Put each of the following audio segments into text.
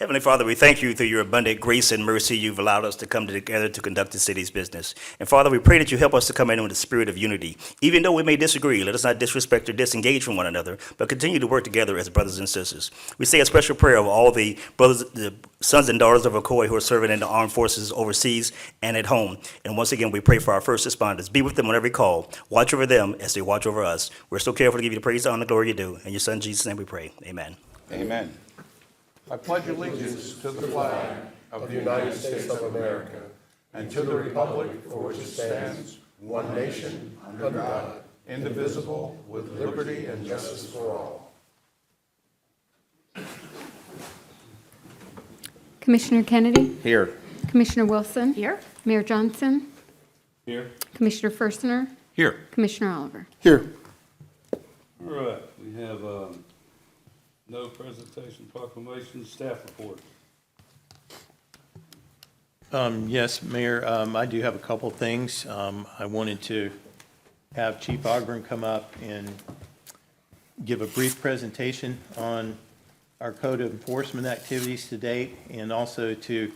Heavenly Father, we thank you through your abundant grace and mercy you've allowed us to come together to conduct the city's business. And Father, we pray that you help us to come in with a spirit of unity. Even though we may disagree, let us not disrespect or disengage from one another, but continue to work together as brothers and sisters. We say a special prayer of all the brothers, the sons and daughters of Ocoee who are serving in the armed forces overseas and at home. And once again, we pray for our first responders. Be with them on every call. Watch over them as they watch over us. We're so careful to give you the praise, honor, and glory you do. In your Son, Jesus' name we pray. Amen. Amen. I pledge allegiance to the flag of the United States of America and to the republic for which it stands, one nation, under God, indivisible, with liberty and justice for all. Commissioner Kennedy? Here. Commissioner Wilson? Here. Mayor Johnson? Here. Commissioner Furstener? Here. Commissioner Oliver? Here. All right, we have no presentation, proclamation, staff report. Yes, Mayor, I do have a couple of things. I wanted to have Chief Ogburn come up and give a brief presentation on our code of enforcement activities to date, and also to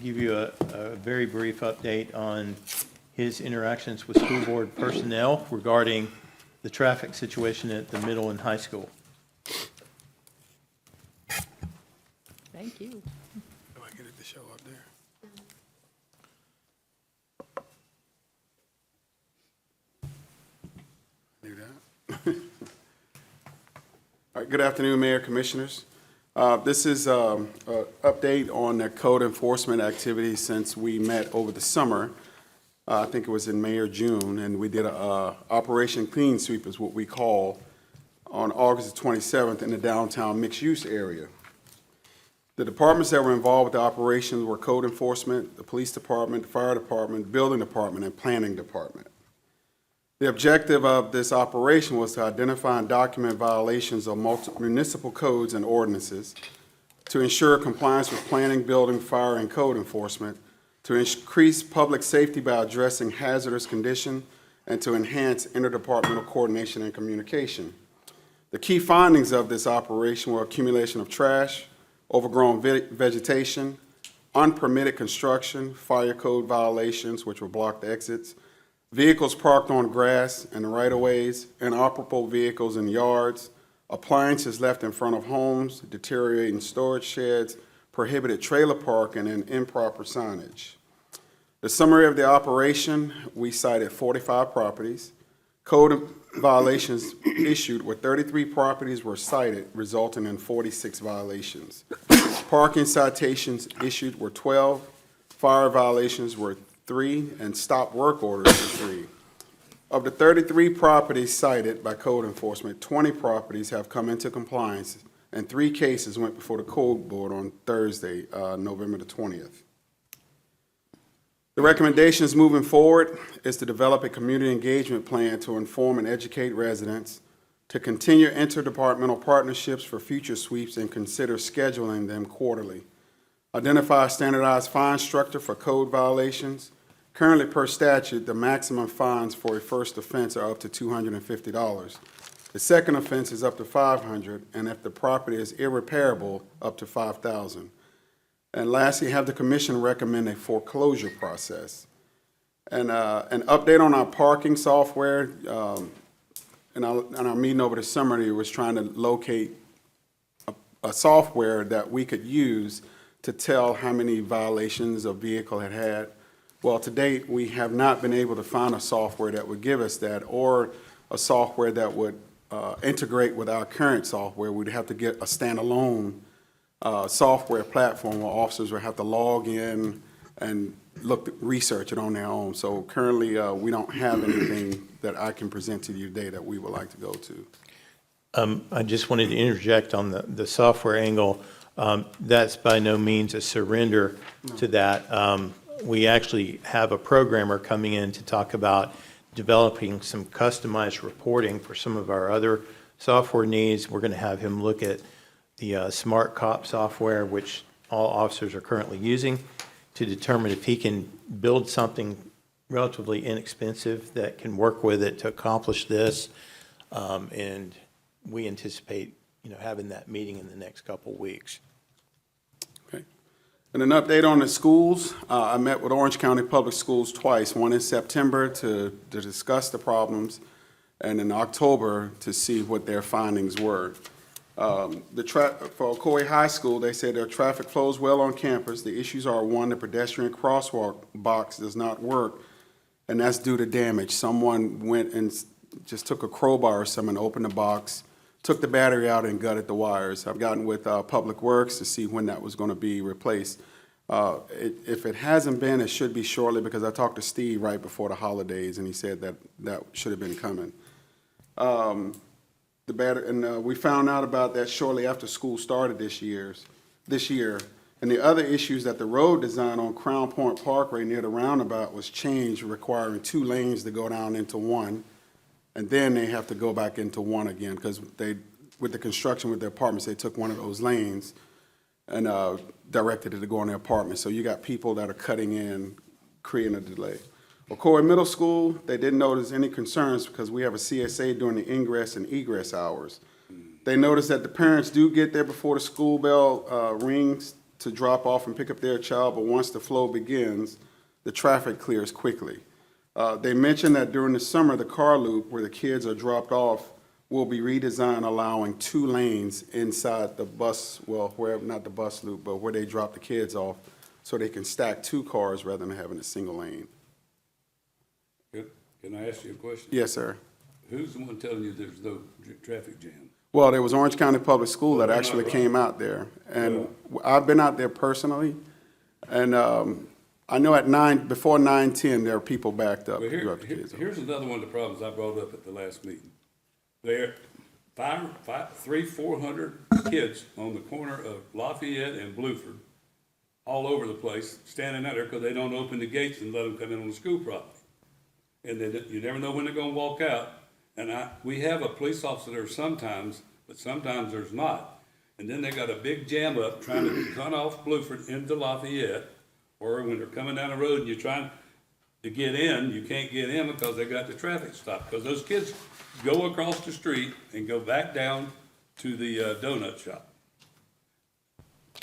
give you a very brief update on his interactions with school board personnel regarding the traffic situation at the middle and high school. Thank you. Do I get it to show up there? Do that. All right, good afternoon, Mayor, Commissioners. This is an update on the code enforcement activity since we met over the summer. I think it was in May or June, and we did a Operation Clean Sweep is what we call on August the 27th in the downtown mixed-use area. The departments that were involved with the operations were code enforcement, the police department, the fire department, building department, and planning department. The objective of this operation was to identify and document violations of municipal codes and ordinances, to ensure compliance with planning, building, fire, and code enforcement, to increase public safety by addressing hazardous conditions, and to enhance interdepartmental coordination and communication. The key findings of this operation were accumulation of trash, overgrown vegetation, unpermitted construction, fire code violations, which were blocked exits, vehicles parked on grass and right-of-ways, inoperable vehicles in yards, appliances left in front of homes, deteriorating storage sheds, prohibited trailer parking, and improper signage. The summary of the operation, we cited 45 properties. Code violations issued were 33 properties were cited, resulting in 46 violations. Parking citations issued were 12, fire violations were 3, and stop work orders were 3. Of the 33 properties cited by code enforcement, 20 properties have come into compliance, and 3 cases went before the code board on Thursday, November the 20th. The recommendations moving forward is to develop a community engagement plan to inform and educate residents, to continue interdepartmental partnerships for future sweeps and consider scheduling them quarterly. Identify a standardized fine structure for code violations. Currently, per statute, the maximum fines for a first offense are up to $250. The second offense is up to $500, and if the property is irreparable, up to $5,000. And lastly, have the commission recommend a foreclosure process. And an update on our parking software. In our meeting over the summer, we was trying to locate a software that we could use to tell how many violations a vehicle had had. Well, to date, we have not been able to find a software that would give us that, or a software that would integrate with our current software. We'd have to get a standalone software platform where officers would have to log in and research it on their own. So currently, we don't have anything that I can present to you today that we would like to go to. I just wanted to interject on the software angle. That's by no means a surrender to that. We actually have a programmer coming in to talk about developing some customized reporting for some of our other software needs. We're going to have him look at the Smart Cop software, which all officers are currently using, to determine if he can build something relatively inexpensive that can work with it to accomplish this. And we anticipate, having that meeting in the next couple weeks. And an update on the schools, I met with Orange County Public Schools twice, one in September to discuss the problems, and in October to see what their findings were. For Ocoee High School, they said their traffic flows well on campus. The issues are, one, the pedestrian crosswalk box does not work, and that's due to damage. Someone went and just took a crowbar or something, opened the box, took the battery out and gutted the wires. I've gotten with Public Works to see when that was going to be replaced. If it hasn't been, it should be shortly, because I talked to Steve right before the holidays, and he said that that should have been coming. We found out about that shortly after school started this year. And the other issues that the road design on Crown Point Parkway near the roundabout was changed, requiring 2 lanes to go down into one. And then they have to go back into one again, because with the construction with the apartments, they took one of those lanes and directed it to go on their apartment. So you got people that are cutting in, creating a delay. Ocoee Middle School, they didn't notice any concerns because we have a CSA during the ingress and egress hours. They noticed that the parents do get there before the school bell rings to drop off and pick up their child, but once the flow begins, the traffic clears quickly. They mentioned that during the summer, the car loop where the kids are dropped off will be redesigned, allowing 2 lanes inside the bus, not the bus loop, but where they drop the kids off, so they can stack 2 cars rather than having a single lane. Can I ask you a question? Yes, sir. Who's the one telling you there's no traffic jam? Well, there was Orange County Public School that Well, actually right. came out there, and I've been out there personally, and I know before 9:10, there are people backed up. Well, to drop the kids off. here's another one of the problems I brought up at the last meeting. There, 400 kids on the corner of Lafayette and Bluford, all over the place, standing out there because they don't open the gates and let them come in on the school property. And you never know when they're gonna walk out. And we have a police officer there sometimes, but sometimes there's not. And then they got a big jam up trying to cut off Bluford into Lafayette, or when they're coming down the road and you're trying to get in, you can't get in because they got the traffic stopped. Because those kids go across the street and go back down to the donut shop.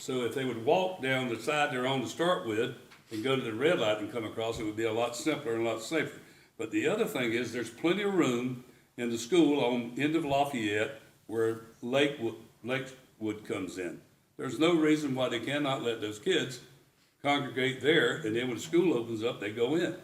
So if they would walk down the side they're on to start with and go to the red light and come across, it would be a lot simpler and a lot safer. But the other thing is, there's plenty of room in the school on end of Lafayette where Lakewood comes in. There's no reason why they cannot let those kids congregate there, and then when the school opens up, they go in.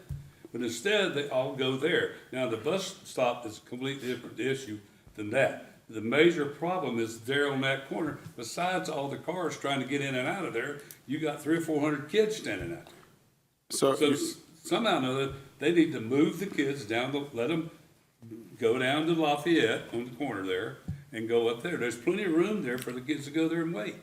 But instead, they all go there. Now, the bus stop is a completely different issue than that. The major problem is there on that corner. Besides all the cars trying to get in and out of there, you got 300 or 400 kids standing out there. So Somehow or another, they need to move the kids down, let them go down to Lafayette on the corner there and go up there. There's plenty of room there for the kids to go there and wait.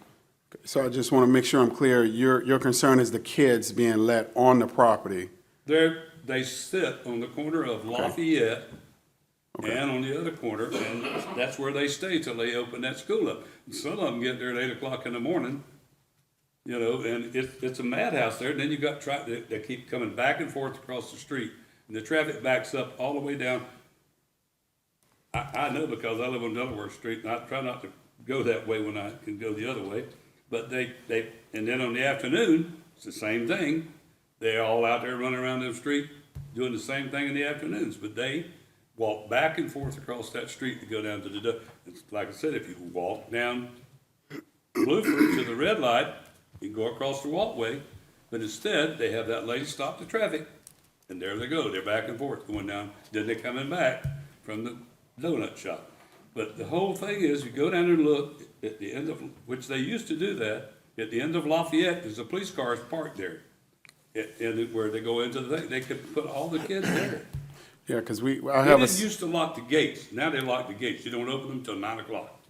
I just want to make sure I'm clear. Your concern is the kids being let on the property. They sit on the corner of Lafayette and on the other corner, and that's where they stay till they open that school up. And some of them get there at 8 o'clock in the morning, you know, and it's a madhouse there. And then you got they keep coming back and forth across the street, and the traffic backs up all the way down. I know because I live on Delaware Street, and I try not to go that way when I can go the other way. But and then on the afternoon, it's the same thing. They're all out there running around the street doing the same thing in the afternoons. But they walk back and forth across that street to go down to the, it's like I said, if you walk down Bluford to the red light, you can go across the walkway. But instead, they have that lane stop the traffic. And there they go. They're back and forth going down. Then they're coming back from the donut shop. But the whole thing is, you go down there and look at the end of, which they used to do that, at the end of Lafayette, there's a police cars parked there. And where they go into the thing, they could put all the kids there. Yeah, because I They have didn't used to lock the gates. Now they lock the gates. You don't open them till 9 o'clock.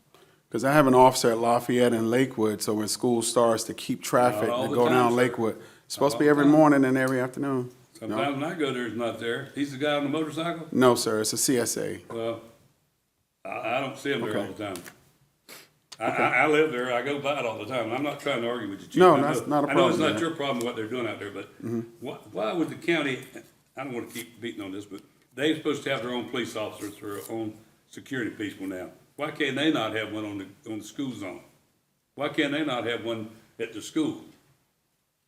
because I have an officer at Lafayette and Lakewood, so when school starts to keep traffic, Not all to the go time, down sir. Lakewood. It's supposed to all be the every time. morning and every afternoon. Sometimes when I go there, it's not there. He's the guy on the motorcycle? No, sir, it's a CSA. Well, I don't see him there all Okay. the time. I live there, I go by it all the time, and I'm not trying to argue with you, Chief. No, I know- that's not a I know it's problem, not man. your problem what they're doing out there, but why would the county, I don't wanna keep beating on this, but they're supposed to have their own police officers, their own security people now. Why can't they not have one on the school zone? Why can't they not have one at the school?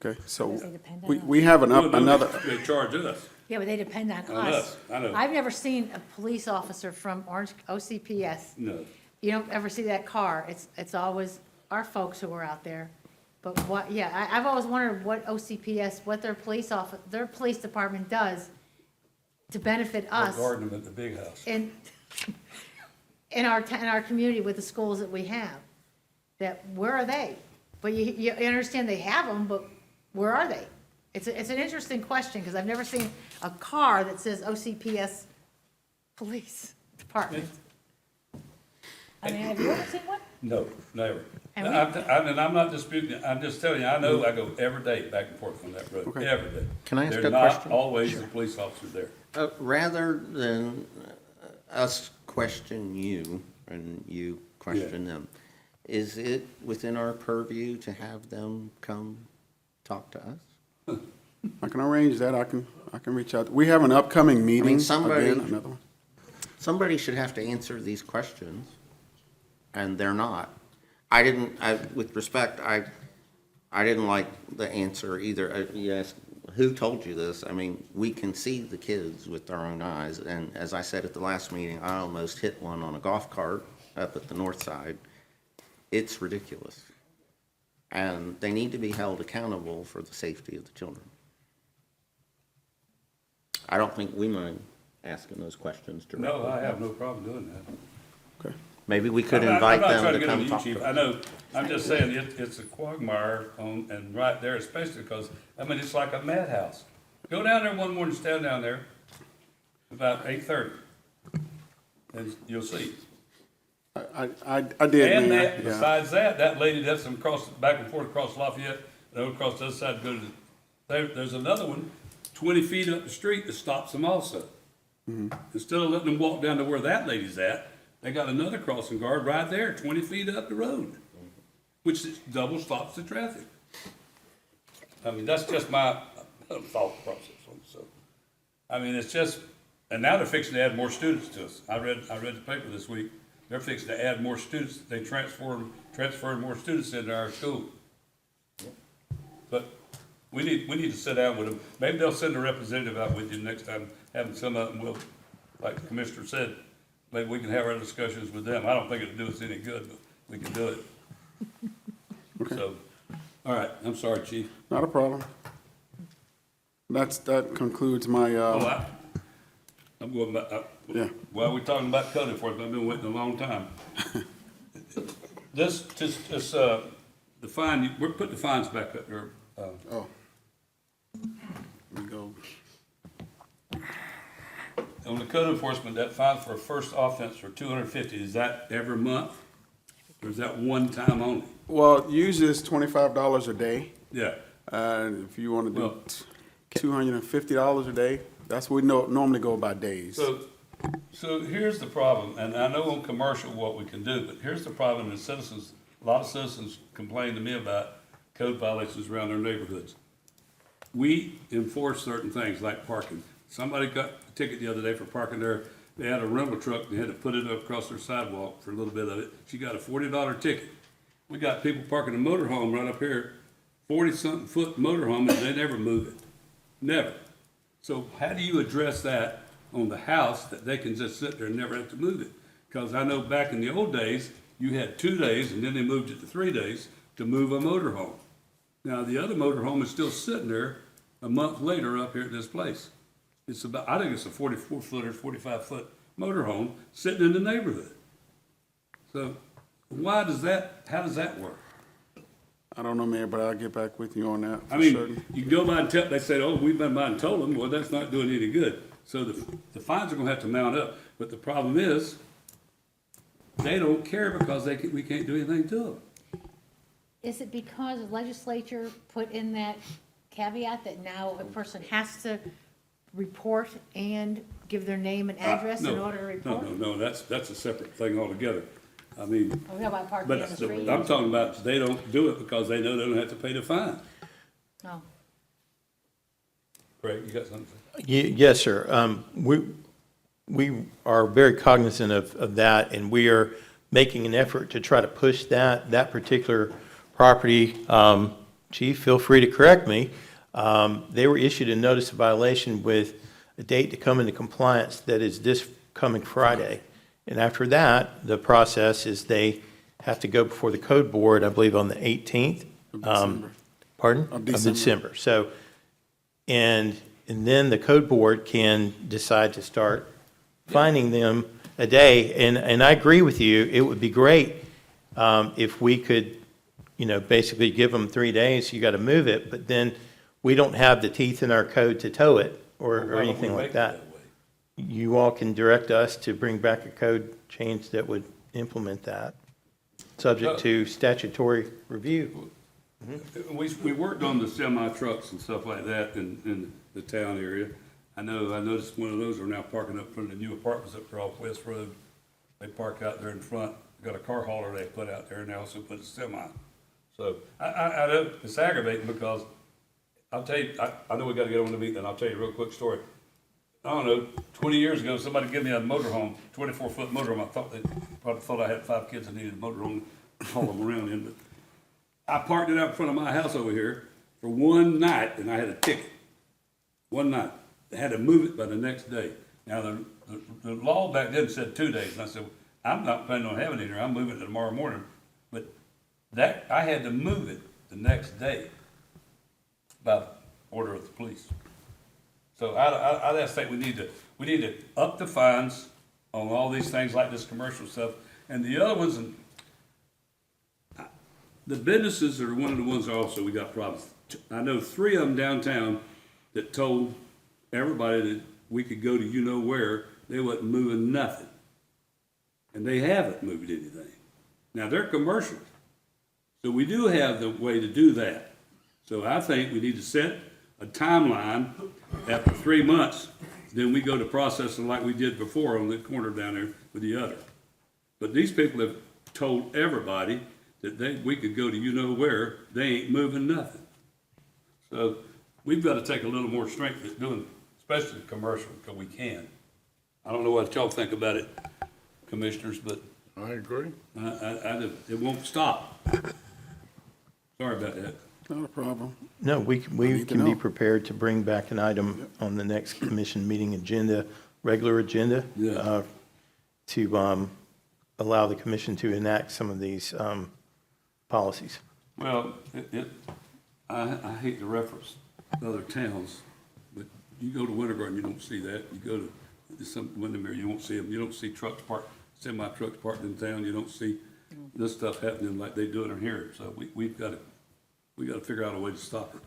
Okay, so Because they depend on we have Well, no, another, They charge us. Yeah, but they depend on On us. us, I know. I've never seen a police officer from Orange, OCPS. No. You don't ever see that car. It's always our folks who are out there. But what, yeah, I've always wondered what OCPS, what their police department does to benefit We're us guarding them at the big house. in our community with the schools that we have. That, where are they? But you understand they have them, but where are they? It's an interesting question, because I've never seen a car that says OCPS Police Department. I mean, have you ever seen one? No, never. And we- And I'm not disputing it, I'm just telling you, I know I go every day back and forth on that road, Okay. every day. Can I ask a There's not question? always a police officer there. Rather than us question you and you question them, is it within our purview to have them come talk to us? I can arrange that, I can reach out. We have an upcoming meeting, somebody- again, another one. Somebody should have to answer these questions, and they're not. With respect, I didn't like the answer either. You asked, who told you this? I mean, we can see the kids with our own eyes, and as I said at the last meeting, I almost hit one on a golf cart up at the north side. It's ridiculous. And they need to be held accountable for the safety of the children. I don't think we mind asking those questions directly. No, I have no problem doing that. Okay. Maybe we could I'm not invite trying them to get on come you, talk Chief. to I us. know, I'm just saying, it's a quagmire on, and right there especially because, I mean, it's like a madhouse. Go down there one morning, stand down there about 8:30, and you'll see. I did, And Mayor, that, yeah. besides that, that lady that's back and forth across Lafayette, and over across the other side, go to, there's another one 20 feet up the street that stops them also. Instead of letting them walk down to where that lady's at, they got another crossing guard right there, 20 feet up the road, which double stops the traffic. I mean, that's just my thought process on it, so. I mean, it's just, and now they're fixing to add more students to us. I read the paper this week. They're fixing to add more students. They transferring more students into our school. But we need to sit down with them. Maybe they'll send a representative out with you next time, have them come up and we'll, like the commissioner said, maybe we can have our discussions with them. I don't think it'll do us any good, but we can do it. So, all right, I'm sorry, Chief. Not a problem. That concludes my, I'm going back, yeah. well, we're talking about code enforcement, I've been waiting a long time. The fine, we're putting the fines back up there. Oh. Let me go. On the code enforcement, that fine for a first offense for $250, is that every month? Or is that one time only? Well, usually it's $25 a day. Yeah, If you want to Well, do $250 a day, that's what we normally go by days. so here's the problem, and I know on commercial what we can do, but here's the problem, and a lot of citizens complain to me about code violations around their neighborhoods. We enforce certain things like parking. Somebody got a ticket the other day for parking there. They had a rental truck, they had to put it up across their sidewalk for a little bit of it. She got a $40 ticket. We got people parking a motorhome right up here, 40-something foot motorhome, and they never move it. Never. So how do you address that on the house that they can just sit there and never have to move it? Because I know back in the old days, you had 2 days and then they moved it to 3 days to move a motorhome. Now, the other motorhome is still sitting there a month later up here at this place. It's about, I think it's a 44-foot or 45-foot motorhome sitting in the neighborhood. So how does that work? I don't know, Mayor, but I'll get back with you on that. I for mean, certain. you can go by and tell, they said, oh, we've been by and told them, well, that's not doing any good. So the fines are gonna have to mount up, but the problem is, they don't care because we can't do anything to them. Is it because the legislature put in that caveat that now a person has to report and give their name and address in order to report? No, that's a separate thing altogether. I mean, Are we talking about parking but on the street? I'm talking about, they don't do it because they know they don't have to pay the fine. No. Craig, you got something? Yes, sir. We are very cognizant of that, and we are making an effort to try to push that particular property Chief, feel free to correct me. They were issued a notice of violation with a date to come into compliance that is this coming Friday. And after that, the process is they have to go before the code board, I believe, on the 18th. December. Pardon? Of December. So, and then the code board can decide to start finding them a day. And I agree with you, it would be great if we could, basically give them 3 days, you got to move it, but then we don't have the teeth in our code to tow it or Why don't we anything make like it that. way? You all can direct us to bring back a code change that would implement that, subject to statutory review. We worked on the semi trucks and stuff like that in the town area. I noticed one of those are now parking up in front of the new apartments up there off West Road. They park out there in front, got a car hauler they put out there, and they also put a semi. So I know it's aggravating because I'll tell you, I know we gotta get on the meeting, and I'll tell you a real quick story. I don't know, 20 years ago, somebody gave me a motorhome, 24-foot motorhome. I thought they probably thought I had 5 kids that needed a motorhome to haul them around in, but I parked it out in front of my house over here for one night, and I had a ticket. One night. They had to move it by the next day. Now, the law back then said 2 days, and I said, I'm not planning on having it here, I'm moving it tomorrow morning. But that, I had to move it the next day by order of the police. So I just think we need to up the fines on all these things like this commercial stuff. And the other ones, the businesses are one of the ones also we got problems. I know 3 of them downtown that told everybody that we could go to you-know-where, they wasn't moving nothing. And they haven't moved anything. Now, they're commercial. So we do have the way to do that. So I think we need to set a timeline. After 3 months, then we go to processing like we did before on the corner down there with the other. But these people have told everybody that we could go to you-know-where, they ain't moving nothing. So we've got to take a little more strength at doing, especially commercial, because we can. I don't know what y'all think about it, commissioners, but I agree. it won't stop. Sorry about that. Not a problem. No, we need to can be know. prepared to bring back an item on the next commission meeting agenda, regular agenda, Yeah. to allow the commission to enact some of these policies. Well, I hate to reference other towns, but you go to Winter Garden, you don't see that. You go to some Windermere, you won't see them. You don't see trucks parked, semi-trucks parked in town. You don't see this stuff happening like they do it in here. So we've got to figure out a way to stop it.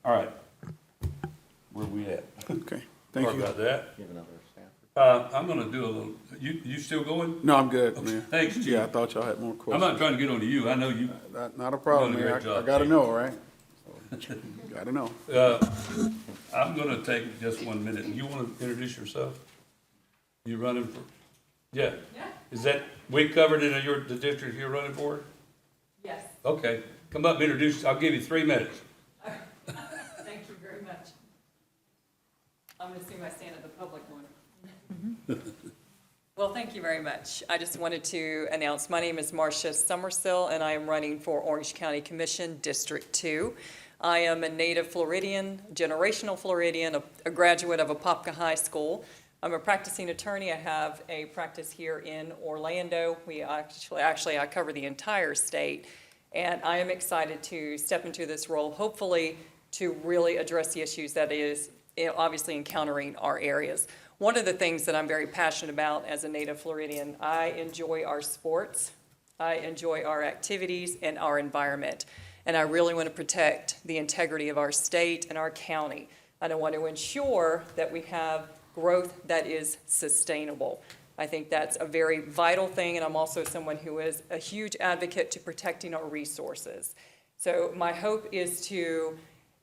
All right. Where we at? Okay, thank Sorry you. about that. You have another staff. I'm gonna do a little, you still going? No, I'm good, man. Thanks, Chief. Yeah, I thought y'all had more I'm questions. not trying to get on to you. I know you. Not a problem, You're doing a man. great I job, gotta Chief. know, right? Gotta know. I'm gonna take just 1 minute. You wanna introduce yourself? You running for, yeah? Yeah. Is that, we covered in the district you're running for? Yes, Okay, come up and introduce, I'll give you 3 minutes. thank you very much. I'm gonna assume I stand at the public one. Well, thank you very much. I just wanted to announce, my name is Marcia Summersill, and I am running for Orange County Commission, District 2. I am a native Floridian, generational Floridian, a graduate of Apopka High School. I'm a practicing attorney. I have a practice here in Orlando. I cover the entire state, and I am excited to step into this role, hopefully to really address the issues that is obviously encountering our areas. One of the things that I'm very passionate about as a native Floridian, I enjoy our sports, I enjoy our activities and our environment, and I really want to protect the integrity of our state and our county. And I want to ensure that we have growth that is sustainable. I think that's a very vital thing, and I'm also someone who is a huge advocate to protecting our resources. So my hope is to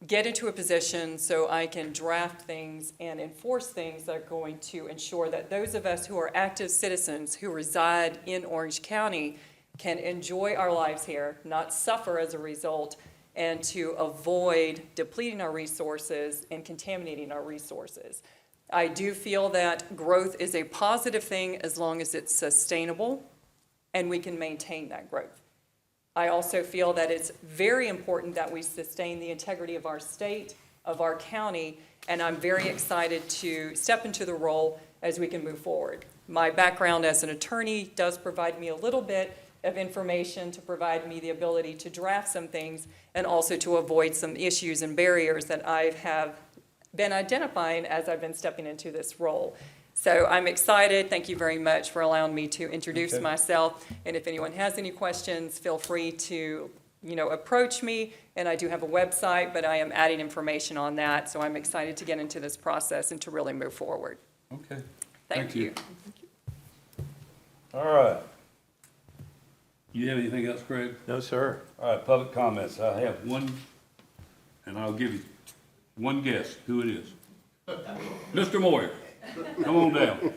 get into a position so I can draft things and enforce things that are going to ensure that those of us who are active citizens who reside in Orange County can enjoy our lives here, not suffer as a result, and to avoid depleting our resources and contaminating our resources. I do feel that growth is a positive thing as long as it's sustainable and we can maintain that growth. I also feel that it's very important that we sustain the integrity of our state, of our county, and I'm very excited to step into the role as we can move forward. My background as an attorney does provide me a little bit of information to provide me the ability to draft some things and also to avoid some issues and barriers that I have been identifying as I've been stepping into this role. So I'm excited. Thank you very much for allowing me to introduce myself. And if anyone has any questions, feel free to, approach me. And I do have a website, but I am adding information on that. So I'm excited to get into this process and to really move forward. Okay. Thank you. All right. You have anything else, Craig? No, sir. All right, public comments. I have one, and I'll give you one guess who it is. Mr. Moyer, come on down.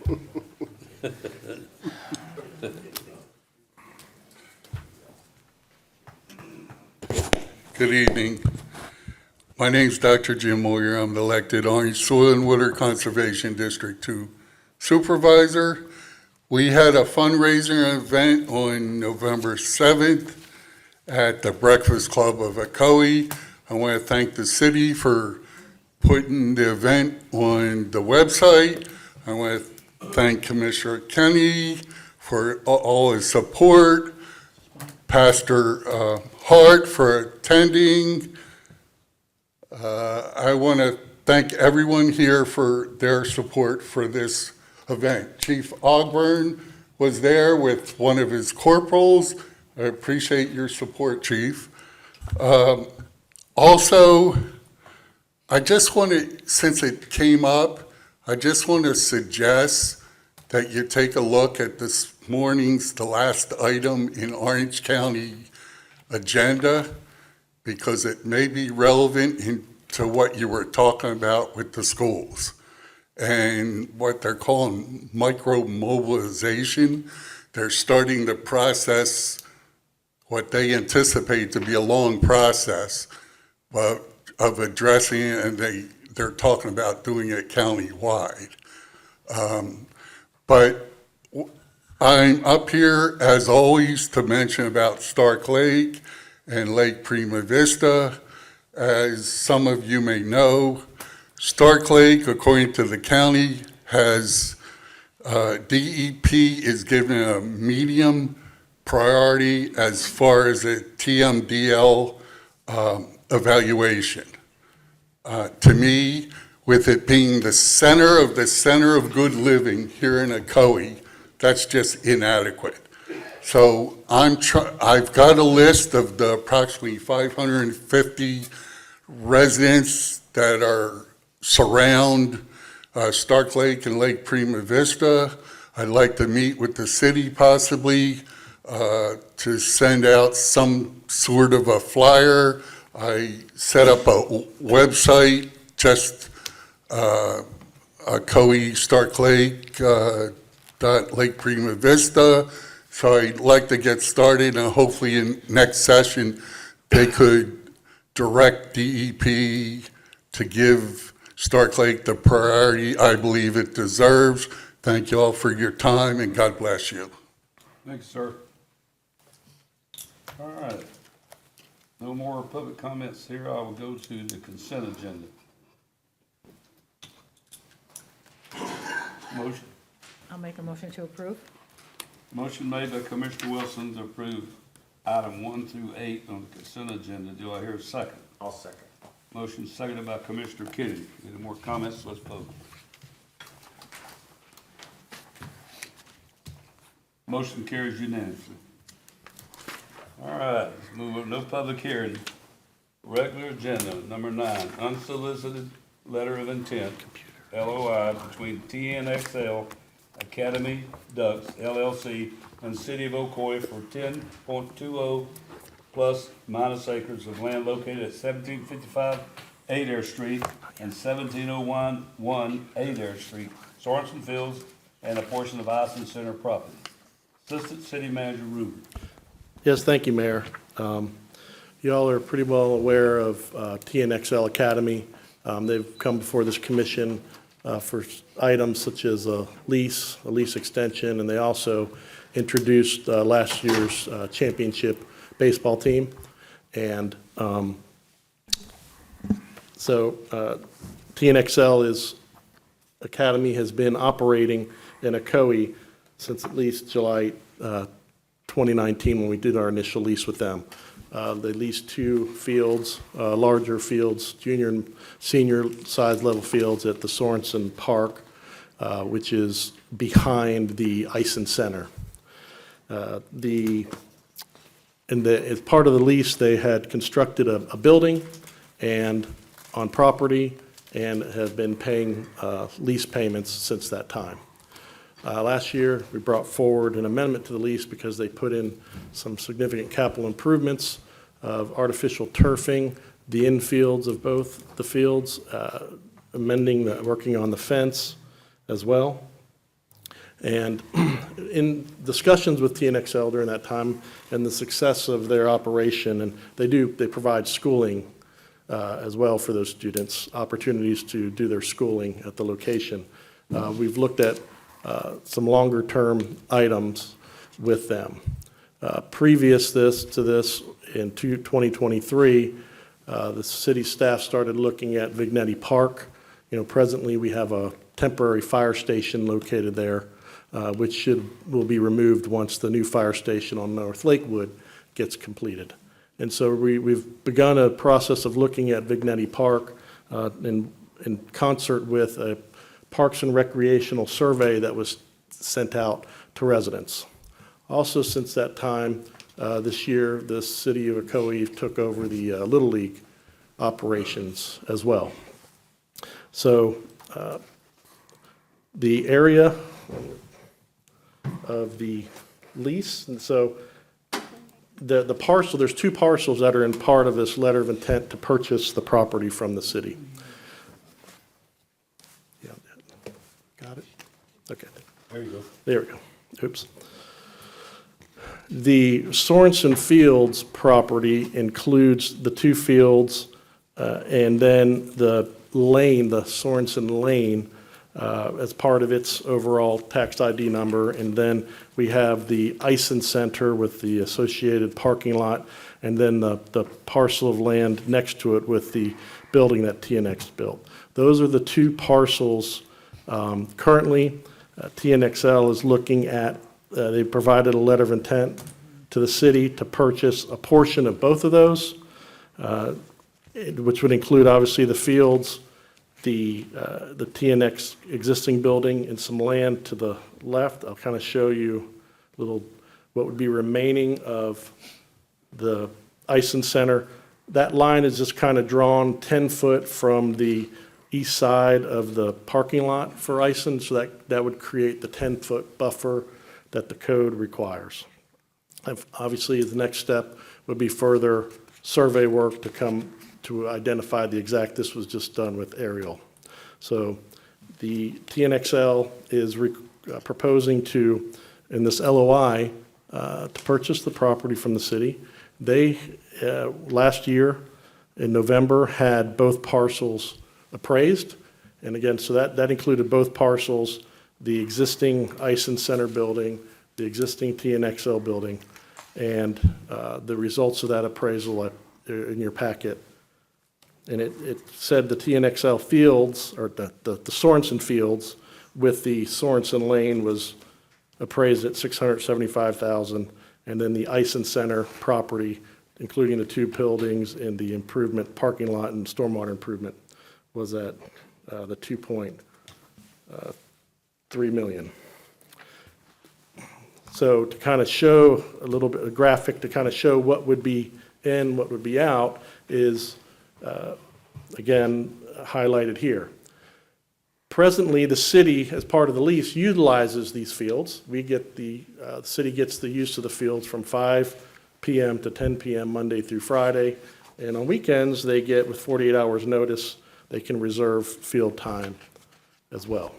Good evening. My name's Dr. Jim Moyer. I'm the elected Orange Soil and Water Conservation District 2 Supervisor. We had a fundraiser event on November 7th at the Breakfast Club of Ocoee. I want to thank the city for putting the event on the website. I want to thank Commissioner Kenny for all his support, Pastor Hart for attending. I want to thank everyone here for their support for this event. Chief Ogburn was there with one of his corporals. I appreciate your support, Chief. Also, I just want to, since it came up, I just want to suggest that you take a look at this morning's, the last item in Orange County agenda, because it may be relevant to what you were talking about with the schools and what they're calling micro-mobilization. They're starting the process, what they anticipate to be a long process, but of addressing it, and they're talking about doing it countywide. But I'm up here, as always, to mention about Stark Lake and Lake Prima Vista. As some of you may know, Stark Lake, according to the county, has DEP is given a medium priority as far as a TMDL evaluation. To me, with it being the center of good living here in Ocoee, that's just inadequate. So I've got a list of the approximately 550 residents that surround Stark Lake and Lake Prima Vista. I'd like to meet with the city possibly to send out some sort of a flyer. I set up a website, just Ocoee Stark Lake, Lake Prima Vista. So I'd like to get started, and hopefully in next session, they could direct DEP to give Stark Lake the priority I believe it deserves. Thank you all for your time, and God bless you. Thanks, sir. All right. No more public comments here. I will go to the consent agenda. Motion. I'll make a motion to approve. Motion made by Commissioner Wilson to approve item 1 through 8 on the consent agenda. Do I hear a second? I'll second. Motion seconded by Commissioner Kennedy. Any more comments? Let's vote. Motion carries unanimously. All right, let's move on. No public hearing. Regular agenda, number 9, unsolicited letter of intent, LOI, between TNXL Academy Ducks LLC and the City of Ocoee for 10.20 plus minus acres of land located at 1755 Adair Street and 1701 Adair Street, Sorensen Fields, and a portion of Ison Center property. Assistant City Manager Ruber. Yes, thank you, Mayor. Y'all are pretty well aware of TNXL Academy. They've come before this commission for items such as a lease extension, and they also introduced last year's championship baseball team. And so TNXL Academy has been operating in Ocoee since at least July 2019, when we did our initial lease with them. They leased 2 fields, larger fields, junior and senior size level fields at the Sorensen Park, which is behind the Eisen Center. As part of the lease, they had constructed a building and on property and have been paying lease payments since that time. Last year, we brought forward an amendment to the lease because they put in some significant capital improvements of artificial turfing, the infields of both the fields, working on the fence as well. And in discussions with TNXL during that time and the success of their operation, and they provide schooling as well for those students, opportunities to do their schooling at the location. We've looked at some longer-term items with them. Previous to this, in 2023, the city staff started looking at Vignetti Park. Presently, we have a temporary fire station located there, which will be removed once the new fire station on North Lakewood gets completed. And so we've begun a process of looking at Vignetti Park in concert with a Parks and Recreational survey that was sent out to residents. Also, since that time, this year, the city of Ocoee took over the Little League operations as well. So the area of the lease, and so the parcel, there's 2 parcels that are in part of this letter of intent to purchase the property from the city. Yeah, got it? Okay. There you go. There we go. Oops. The Sorensen Fields property includes the 2 fields and then the lane, the Sorensen Lane, as part of its overall tax ID number. And then we have the Eisen Center with the associated parking lot, and then the parcel of land next to it with the building that TNX built. Those are the 2 parcels. Currently, TNXL is looking at, they provided a letter of intent to the city to purchase a portion of both of those, which would include obviously the fields, the TNX existing building, and some land to the left. I'll kind of show you what would be remaining of the Eisen Center. That line is just kind of drawn 10 foot from the east side of the parking lot for Eisen, so that would create the 10-foot buffer that the code requires. Obviously, the next step would be further survey work to come to identify the exact, this was just done with aerial. So the TNXL is proposing to, in this LOI, to purchase the property from the city. They, last year in November, had both parcels appraised. And again, so that included both parcels, the existing Eisen Center building, the existing TNXL building, and the results of that appraisal are in your packet. And it said the TNXL fields, or the Sorensen fields with the Sorensen Lane was appraised at $675,000, and then the Eisen Center property, including the 2 buildings and the improvement, parking lot and stormwater improvement, was at the 2.3 million. So to kind of show a little bit, a graphic to kind of show what would be in, what would be out, is again highlighted here. Presently, the city, as part of the lease, utilizes these fields. We get the city gets the use of the fields from 5 p.m. to 10 p.m. Monday through Friday, and on weekends they get, with 48 hours notice, they can reserve field time as well.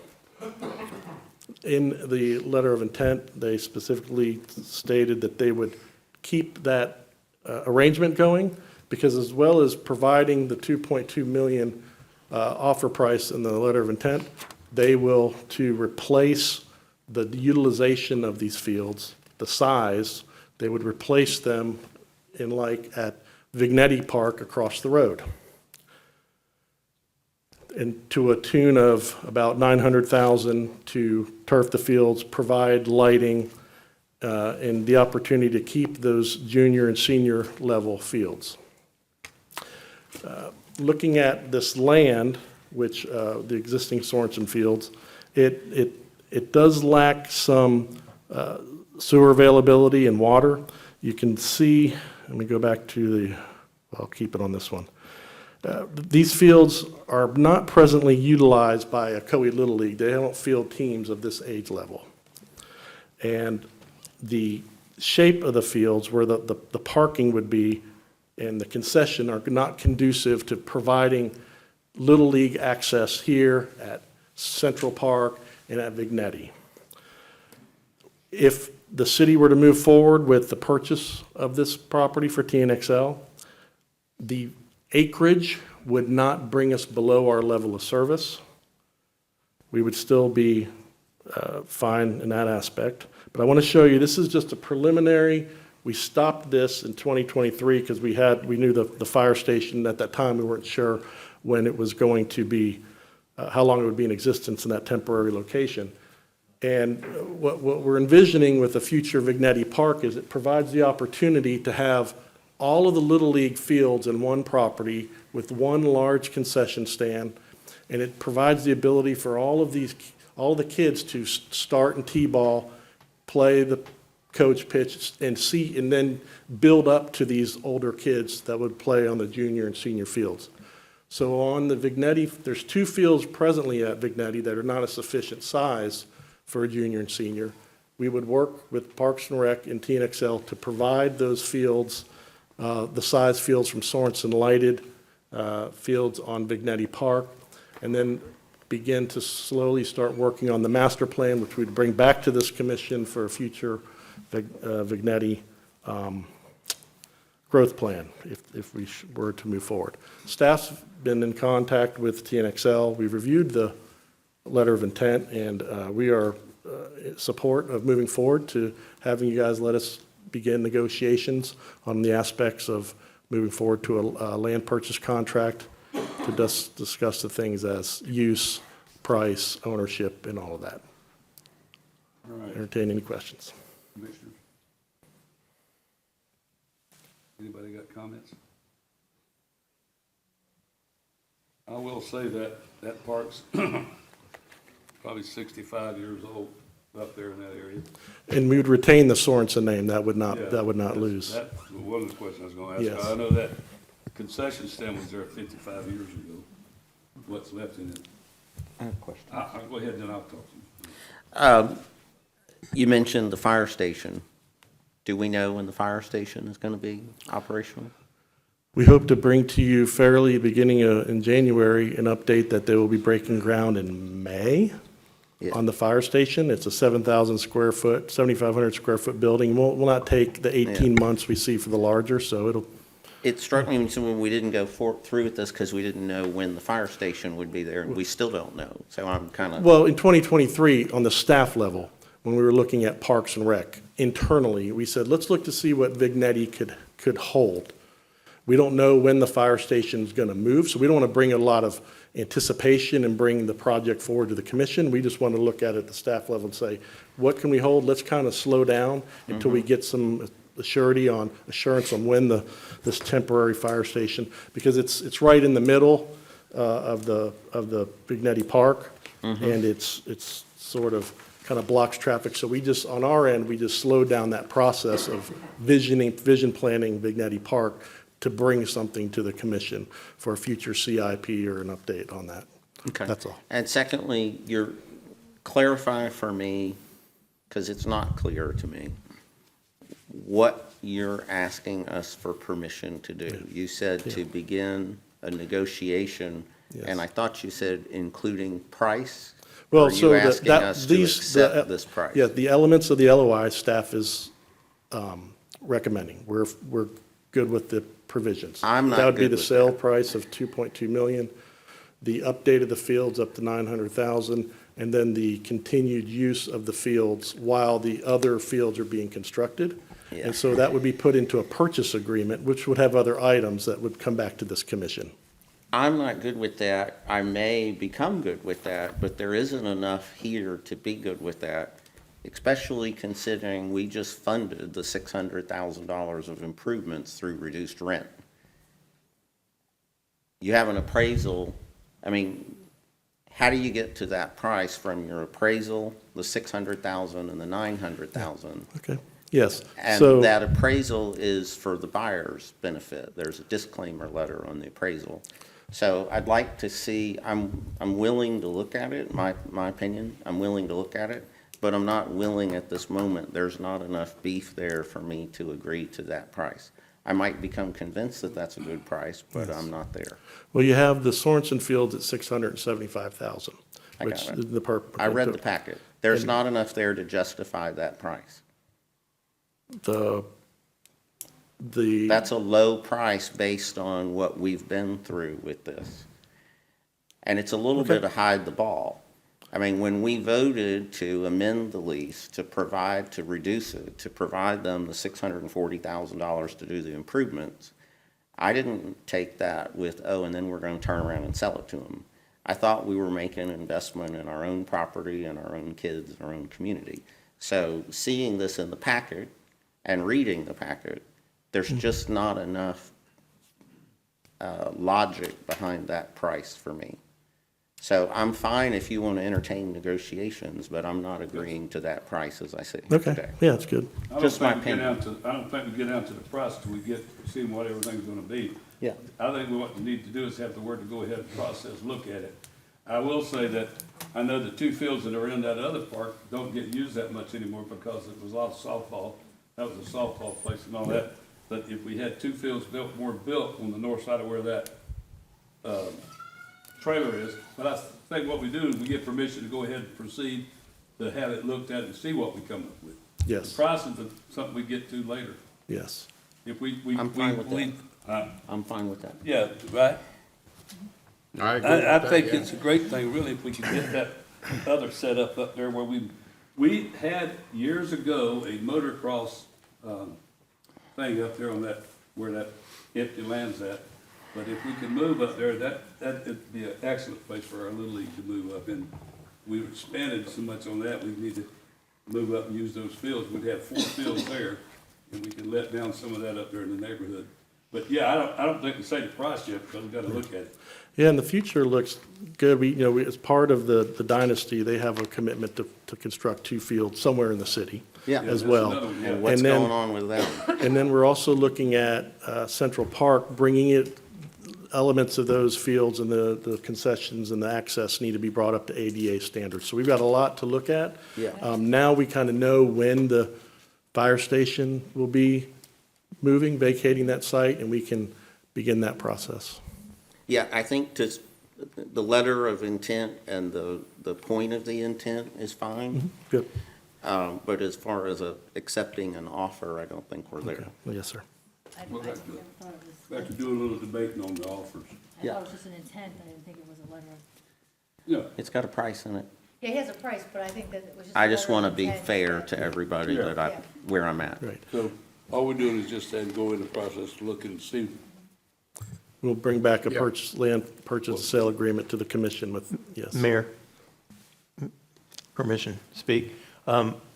In the letter of intent, they specifically stated that they would keep that arrangement going, because as well as providing the 2.2 million offer price in the letter of intent, they will, to replace the utilization of these fields, the size, they would replace them in like at Vignetti Park across the road. And to a tune of about $900,000 to turf the fields, provide lighting, and the opportunity to keep those junior and senior level fields. Looking at this land, which the existing Sorensen fields, it does lack some sewer availability and water. You can see, let me go back to the, I'll keep it on this one. These fields are not presently utilized by Ocoee Little League. They don't field teams of this age level. And the shape of the fields, where the parking would be and the concession, are not conducive to providing Little League access here at Central Park and at Vignetti. If the city were to move forward with the purchase of this property for TNXL, the acreage would not bring us below our level of service. We would still be fine in that aspect. But I want to show you, this is just a preliminary. We stopped this in 2023 because we knew the fire station at that time. We weren't sure when it was going to be, how long it would be in existence in that temporary location. And what we're envisioning with the future Vignetti Park is it provides the opportunity to have all of the Little League fields in one property with one large concession stand, and it provides the ability for all the kids to start and t-ball, play the coach pitch, and then build up to these older kids that would play on the junior and senior fields. So on the Vignetti, there's 2 fields presently at Vignetti that are not a sufficient size for a junior and senior. We would work with Parks and Rec and TNXL to provide those fields, the size fields from Sorensen lighted fields on Vignetti Park, and then begin to slowly start working on the master plan, which we'd bring back to this commission for a future Vignetti growth plan if we were to move forward. Staff's been in contact with TNXL. We've reviewed the letter of intent, and we are in support of moving forward to having you guys let us begin negotiations on the aspects of moving forward to a land purchase contract to discuss the things as use, price, ownership, and all of that. All right, Entertain any questions. Commissioners. Anybody got comments? I will say that park's probably 65 years old up there in that area. And we would retain the Sorensen name. That would not Yeah, lose. That's one of the questions I was gonna ask. Yes. I know that concession stand was there 55 years ago. What's left in it? I have a question. I'll go ahead and then I'll talk to you. You mentioned the fire station. Do we know when the fire station is going to be operational? We hope to bring to you fairly beginning in January an update that they will be breaking ground in May Yeah. on the fire station. It's a 7,000 square foot, 7,500 square foot building. Will not take the 18 months we see for the larger, so it'll. It struck me when we didn't go through with this because we didn't know when the fire station would be there, and we still don't know. So I'm kind of, Well, in 2023, on the staff level, when we were looking at Parks and Rec, internally, we said, let's look to see what Vignetti could hold. We don't know when the fire station's gonna move, so we don't wanna bring a lot of anticipation and bring the project forward to the commission. We just want to look at it at the staff level and say, what can we hold? Let's kind of slow down until we get some assurance on when this temporary fire station, because it's right in the middle of the Vignetti Park, and it's sort of kind of blocks traffic. So we just, on our end, we just slowed down that process of vision planning Vignetti Park to bring something to the commission for a future CIP or an update on that. okay. That's all. And secondly, clarify for me, because it's not clear to me, what you're asking us for permission to do. You said to begin a negotiation, and Yes. I thought you said including price? Well, Or are so you asking us to accept this price? Yeah, the elements of the LOI staff is recommending. We're good with the provisions. I'm not That would be good the with sale that. price of 2.2 million, the update of the fields up to 900,000, and then the continued use of the fields while the other fields are being constructed. Yeah. And so that would be put into a purchase agreement, which would have other items that would come back to this commission. I'm not good with that. I may become good with that, but there isn't enough here to be good with that, especially considering we just funded the $600,000 of improvements through reduced rent. You have an appraisal, I mean, how do you get to that price from your appraisal, the 600,000 and the 900,000? Okay, yes. And So that appraisal is for the buyer's benefit. There's a disclaimer letter on the appraisal. So I'd like to see, I'm willing to look at it, my opinion, I'm willing to look at it, but I'm not willing at this moment. There's not enough beef there for me to agree to that price. I might become convinced that that's a good price, but I'm not there. Well, you have the Sorensen Fields at 675,000. I got which it. the I read the packet. There's not enough there to justify that price. The, That's a low price based on what we've been through with this. And it's a little bit to hide the ball. I mean, when we voted to amend the lease, to provide, to reduce it, to provide them the $640,000 to do the improvements, I didn't take that with, oh, and then we're going to turn around and sell it to them. I thought we were making an investment in our own property and our own kids and our own community. So seeing this in the packet and reading the packet, there's just not enough logic behind that price for me. So I'm fine if you want to entertain negotiations, but I'm not agreeing to that price as I sit here okay, today. yeah, that's good. Just my I don't think we get down to the price till we get, see what everything's gonna be. Yeah. I think what we need to do is have the word to go ahead and process, look at it. I will say that I know the two fields that are in that other park don't get used that much anymore because it was a lot of softball. That was a softball place and all that. But if we had two fields more built on the north side of where that, trailer is, but I think what we do is we get permission to go ahead and proceed to have it looked at and see what we come up with. Yes. The price is something we get to later. Yes. If we. I'm fine with that. I'm fine with that. Yeah, right? I agree with I that, think yeah. it's a great thing, really, if we can get that other setup up there where we had years ago a motocross, thing up there on that, where that empty land's at. But if we can move up there, that'd be an excellent place for our little league to move up. And we've expanded so much on that, we need to move up and use those fields. We'd have 4 fields there, and we can let down some of that up there in the neighborhood. But yeah, I don't think we say the price yet, because we've got to look at it. Yeah, and the future looks good. We, as part of the dynasty, they have a commitment to construct 2 fields somewhere in the city Yeah. as That's well. another one, yeah. And what's And then- going on with that? And then we're also looking at Central Park, bringing it, elements of those fields and the concessions and the access need to be brought up to ADA standards. So we've got a lot to look at. Yeah. Now we kind of know when the fire station will be moving, vacating that site, and we can begin that process. Yeah, I think the letter of intent and the point of the intent is fine. Good. But as far as accepting an offer, I don't think we're there. Okay. Well, yes, sir. We'll have to, we have to do a little debating on the offers. I thought it was just an intent, I didn't think it was a letter. Yeah, It's got a price in it. Yeah, he has a price, but I think that it was just. I a just letter want of to be intent. fair to everybody Yeah. that where I'm at. Right. so all we're doing is just then go in the process, look and see. We'll bring back a Yeah. land purchase and sale agreement to the commission with, yes. Mayor, permission to speak.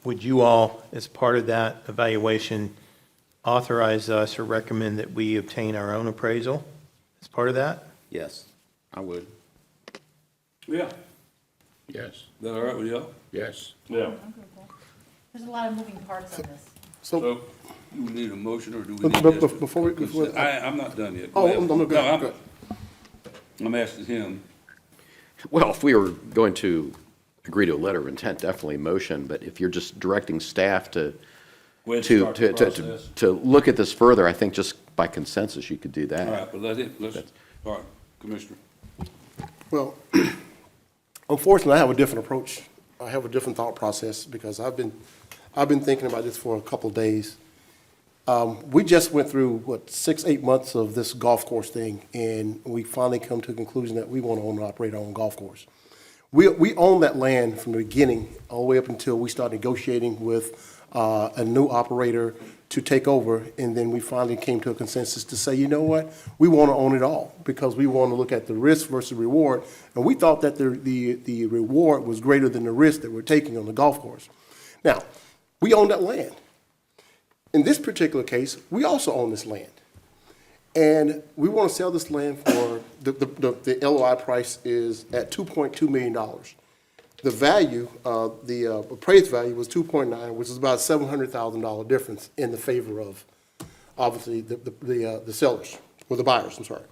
Would you all, as part of that evaluation, authorize us or recommend that we obtain our own appraisal as part of that? Yes, I would. Yeah, Yes, is that all right with y'all? yes. Yeah. I'm good with that. There's a lot of moving parts on this. So, So, do we need a motion or do we But- need but this? before I'm not done yet. Oh, Go ahead. I'm good, No, good. I'm asking him. Well, if we were going to agree to a letter of intent, definitely a motion, but if you're just directing staff to, Go ahead and to, start the to, to, process. to look at this further, I think just by consensus, you could do All that. right, but all right, Commissioner. Well, unfortunately, I have a different approach. I have a different thought process because I've been thinking about this for a couple of days. We just went through, 6, 8 months of this golf course thing, and we finally come to a conclusion that we want to own and operate our own golf course. We own that land from the beginning, all the way up until we start negotiating with a new operator to take over, and then we finally came to a consensus to say, you know what, we want to own it all, because we want to look at the risk versus reward, and we thought that the reward was greater than the risk that we're taking on the golf course. Now, we own that land. In this particular case, we also own this land. And we want to sell this land for, the LOI price is at $2.2 million. The value, the appraised value was 2.9, which is about a $700,000 difference in the favor of, obviously, the sellers, or the buyers, I'm sorry.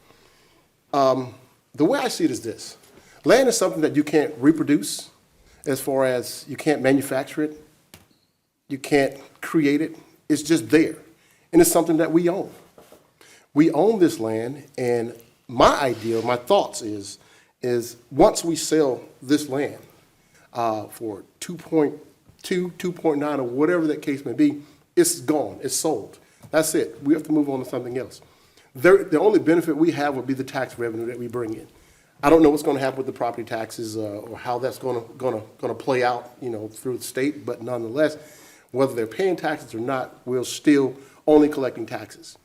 The way I see it is this. Land is something that you can't reproduce, as far as you can't manufacture it, you can't create it, it's just there. And it's something that we own. We own this land, and my idea, my thoughts is once we sell this land for 2.2, 2.9, or whatever that case may be, it's gone, it's sold. That's it. We have to move on to something else. The only benefit we have would be the tax revenue that we bring in. I don't know what's going to happen with the property taxes or how that's going to play out, through the state, but nonetheless, whether they're paying taxes or not, we're still only collecting taxes.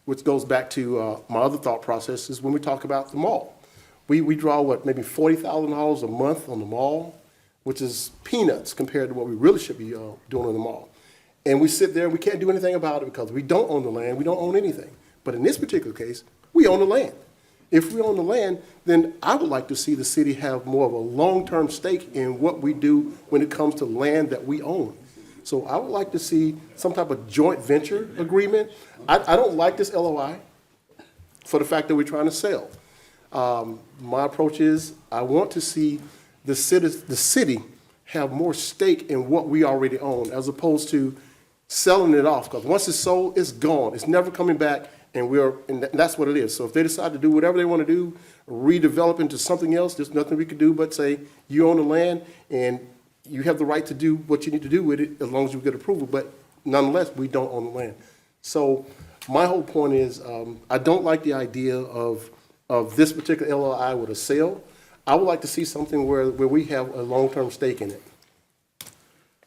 Which goes back to my other thought process is when we talk about the mall. We draw, maybe $40,000 a month on the mall, which is peanuts compared to what we really should be doing on the mall. And we sit there and we can't do anything about it because we don't own the land, we don't own anything. But in this particular case, we own the land. If we own the land, then I would like to see the city have more of a long-term stake in what we do when it comes to land that we own. So I would like to see some type of joint venture agreement. I don't like this LOI for the fact that we're trying to sell. My approach is I want to see the city have more stake in what we already own as opposed to selling it off. Because once it's sold, it's gone. It's never coming back, and that's what it is. So if they decide to do whatever they want to do, redevelop into something else, there's nothing we can do but say, you own the land, and you have the right to do what you need to do with it as long as you get approval, but nonetheless, we don't own the land. So my whole point is, I don't like the idea of this particular LOI with a sale. I would like to see something where we have a long-term stake in it.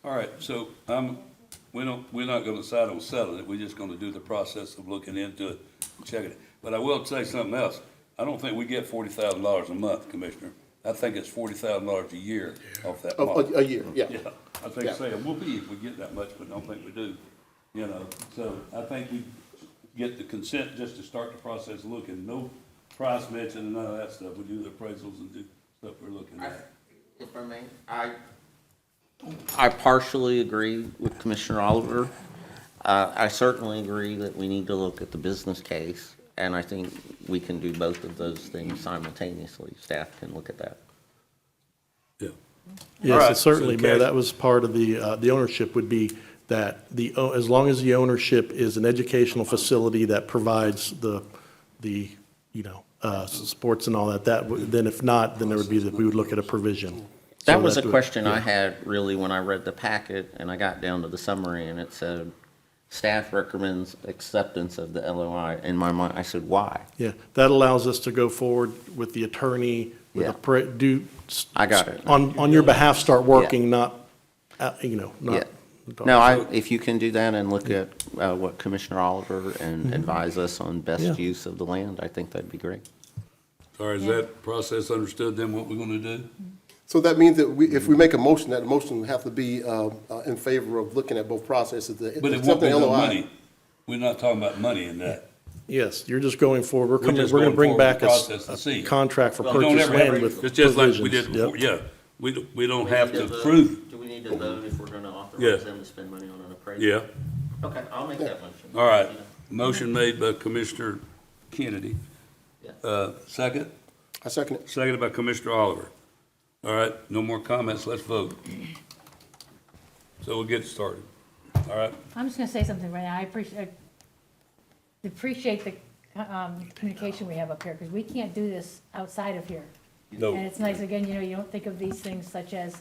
All right, so we're not gonna decide on selling it, we're just gonna do the process of looking into it, checking it. But I will say something else, I don't think we get $40,000 a month, Commissioner. I think it's $40,000 a year off that lot. A year, yeah. Yeah, I think so, we'll be if we get that much, but don't think we do, So I think we get the consent just to start the process of looking, no price mention and none of that stuff. We do the appraisals and do stuff we're looking at. If I may, I partially agree with Commissioner Oliver. I certainly agree that we need to look at the business case, and I think we can do both of those things simultaneously. Staff can look at that. Yeah. All Yes, right, and certainly, so Mayor, Cash- that was part of the ownership would be that as long as the ownership is an educational facility that provides the sports and all that, then if not, then there would be that we would look at a provision. That So was a would- question I yeah. had really when I read the packet, and I got down to the summary, and it said, staff recommends acceptance of the LOI. In my mind, I said, why? Yeah, that allows us to go forward with the attorney, with Yeah. I got it. on your behalf, start working, not, not. Yeah. No, if you can do that and look at what Commissioner Oliver and advise us on best Yeah. use of the land, I think that'd be great. All right, is that process understood then, what we're gonna do? So that means that if we make a motion, that motion would have to be in favor of looking at both processes. But it won't accepting be no LOI. money. We're not talking about money in that. Yes, you're just going forward. We're just going to going bring forward back with the process to see. a contract for You don't purchase ever have land to- with It's just like we did provisions. Yep. before, yeah. We don't have to prove, Do we need to vote if we're gonna Yeah. authorize them to spend money on an appraisal? yeah. Okay, I'll make that motion. All right, motion made by Commissioner Kennedy. Second? I second it. Seconded by Commissioner Oliver. All right, no more comments, let's vote. So we'll get started, all right? I'm just gonna say something right now. I appreciate the communication we have up here, because we can't do this outside of here. No. And it's nice, again, you don't think of these things such as,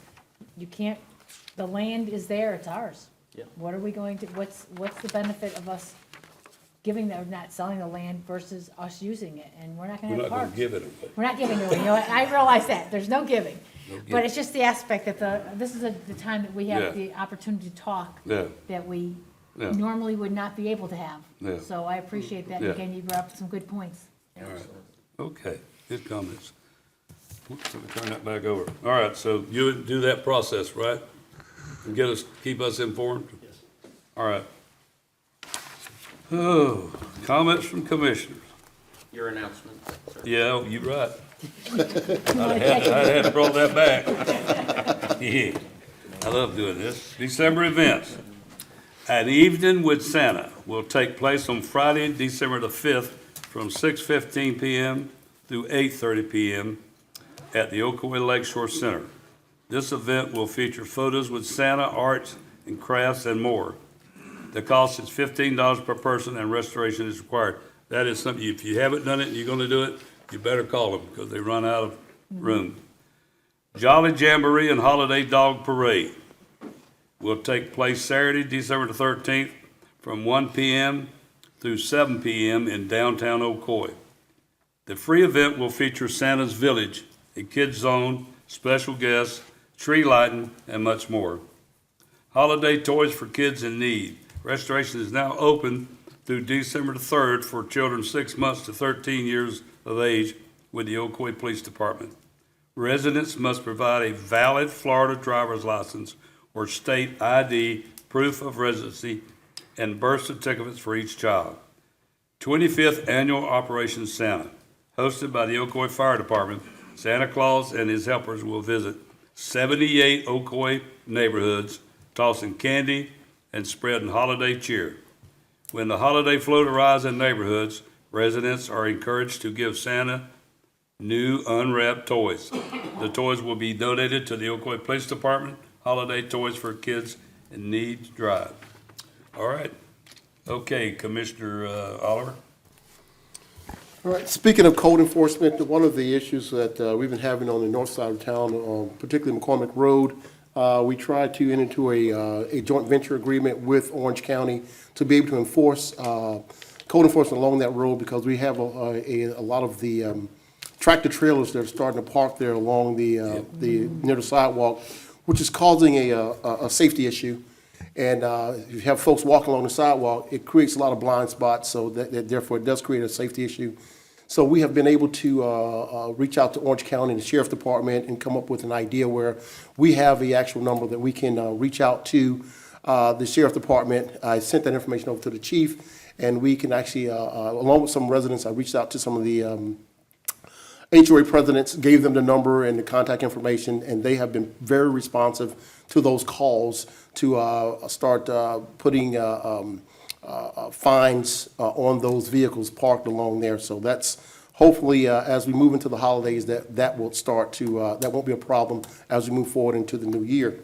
the land is there, it's ours. Yeah. What are we going to, what's the benefit of us giving, not selling the land versus us using it? And we're not gonna We're have not gonna parks. give it away. We're not giving it away, I realize that, there's no giving. But it's just the aspect that this is the time that we Yeah. have the opportunity to talk. Yeah. That we Yeah. normally would not be able to have. Yeah. So I appreciate that. Yeah. Again, you brought up some good points. All right. Okay, good comments. Whoops, let me turn that back over. All right, so you would do that process, right? And keep us informed? Yes. All right. Oh, comments from commissioners. Your announcement, sir. Yeah, you're right. I'd have brought that back. Yeah, I love doing this. December events. An Evening with Santa will take place on Friday, December the 5th, from 6:15 p.m. through 8:30 p.m. at the Ocoee Lakeshore Center. This event will feature photos with Santa, arts and crafts, and more. The cost is $15 per person, and restoration is required. That is something, if you haven't done it and you're gonna do it, you better call them, because they run out of room. Jolly Jamboree and Holiday Dog Parade will take place Saturday, December the 13th, from 1 p.m. through 7 p.m. in downtown Ocoee. The free event will feature Santa's Village, a kids zone, special guests, tree lighting, and much more. Holiday toys for kids in need. Restoration is now open through December the 3rd for children 6 months to 13 years of age with the Ocoee Police Department. Residents must provide a valid Florida driver's license or state ID, proof of residency, and birth certificates for each child. 25th Annual Operation Santa, hosted by the Ocoee Fire Department. Santa Claus and his helpers will visit 78 Ocoee neighborhoods, tossing candy and spreading holiday cheer. When the holiday float arrives in neighborhoods, residents are encouraged to give Santa new unwrapped toys. The toys will be donated to the Ocoee Police Department Holiday Toys for Kids in Need Drive. All right. Okay, Commissioner Oliver. All right, speaking of code enforcement, one of the issues that we've been having on the north side of town, particularly McCormick Road, we tried to enter into a joint venture agreement with Orange County to be able to enforce code enforcement along that road, because we have a lot of the tractor trailers that are starting to park there along the near the sidewalk, which is causing a safety issue. And if you have folks walking along the sidewalk, it creates a lot of blind spots, so that therefore it does create a safety issue. So we have been able to reach out to Orange County and the Sheriff's Department and come up with an idea where we have the actual number that we can reach out to the Sheriff's Department. I sent that information over to the chief, and we can actually, along with some residents, I reached out to some of the HOA presidents, gave them the number and the contact information, and they have been very responsive to those calls to start putting fines on those vehicles parked along there. So that's hopefully, as we move into the holidays, that will start to, that won't be a problem as we move forward into the new year.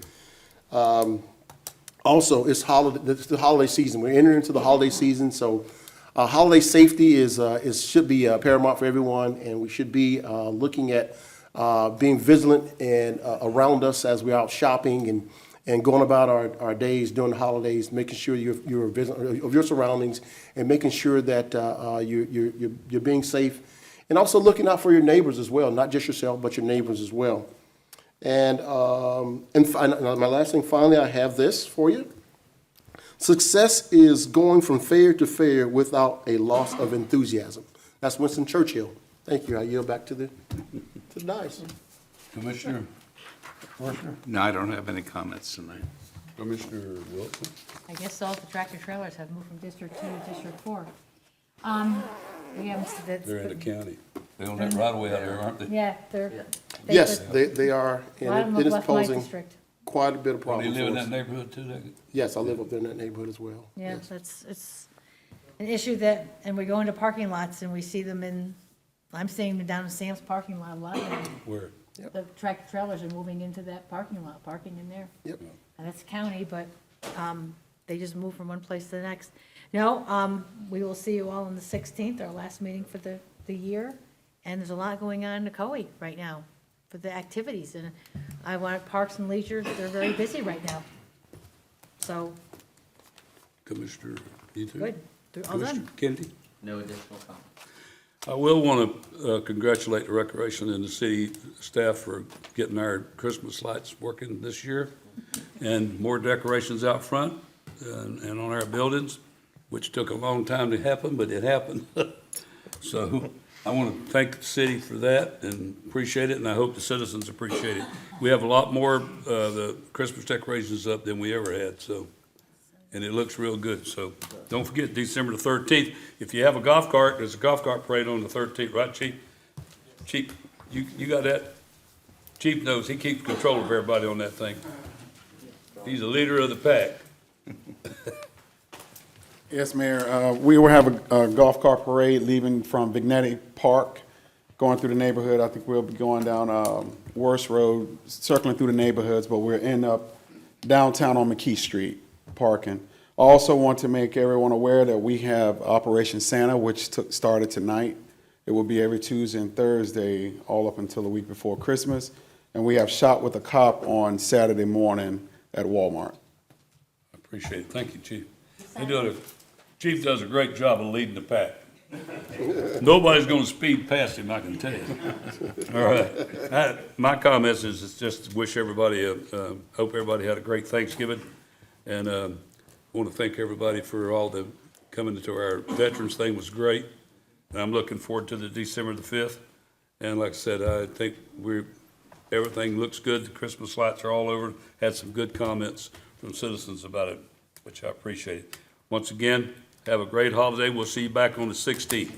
Also, it's the holiday season. We're entering into the holiday season, so holiday safety should be paramount for everyone, and we should be looking at being vigilant and around us as we're out shopping and going about our days during the holidays, making sure you're vigilant of your surroundings and making sure that you're being safe, and also looking out for your neighbors as well, not just yourself, but your neighbors as well. And my last thing, finally, I have this for you. Success is going from fair to fair without a loss of enthusiasm. That's Winston Churchill. Thank you. I yield back to the dais. Commissioner Forster? No, I don't have any comments tonight. Commissioner Wilson? I guess all the tractor trailers have moved from District 2 to District 4. We haven't. They're in the county. They own that right away out there, aren't they? Yeah, Yes, they are, A lot of and them it is have left my posing district. quite a bit of Do problems you live in for that us. neighborhood too? Yes, I live up there in that neighborhood as well. Yeah, Yes. it's an issue that, and we go into parking lots and we see them I'm seeing them down in Sam's parking lot a lot now. Where? The tractor trailers are moving into that parking lot, parking in there. Yep. And that's county, but they just move from one place to the next. No, we will see you all on the 16th, our last meeting for the year. And there's a lot going on in Ocoee right now for the activities. And I want Parks and Leisure, they're very busy right now. So, Commissioner, you too? good, they're all Commissioner done. Kennedy? No additional comments. I will want to congratulate the recreation and the city staff for getting our Christmas lights working this year, and more decorations out front and on our buildings, which took a long time to happen, but it happened. So I want to thank the city for that and appreciate it, and I hope the citizens appreciate it. We have a lot more the Christmas decorations up than we ever had, so, and it looks real good. So don't forget December the 13th. If you have a golf cart, there's a golf cart parade on the 13th, right, Chief? Chief, you got that? Chief knows, he keeps control of everybody on that thing. He's a leader of the pack. Yes, Mayor. We will have a golf cart parade leaving from Vignetti Park, going through the neighborhood. I think we'll be going down Worst Road, circling through the neighborhoods, but we'll end up downtown on McKee Street, parking. I also want to make everyone aware that we have Operation Santa, which started tonight. It will be every Tuesday and Thursday, all up until the week before Christmas. And we have Shot with a Cop on Saturday morning at Walmart. I appreciate it. Thank you, Chief. Chief does a great job of leading the pack. Nobody's going to speed past him, I can tell you. All right. My comments is just wish everybody, hope everybody had a great Thanksgiving. And want to thank everybody for all the coming to our veterans thing was great. And I'm looking forward to the December the 5th. And like I said, I think everything looks good. The Christmas lights are all over. Had some good comments from citizens about it, which I appreciate. Once again, have a great holiday. We'll see you back on the 16th.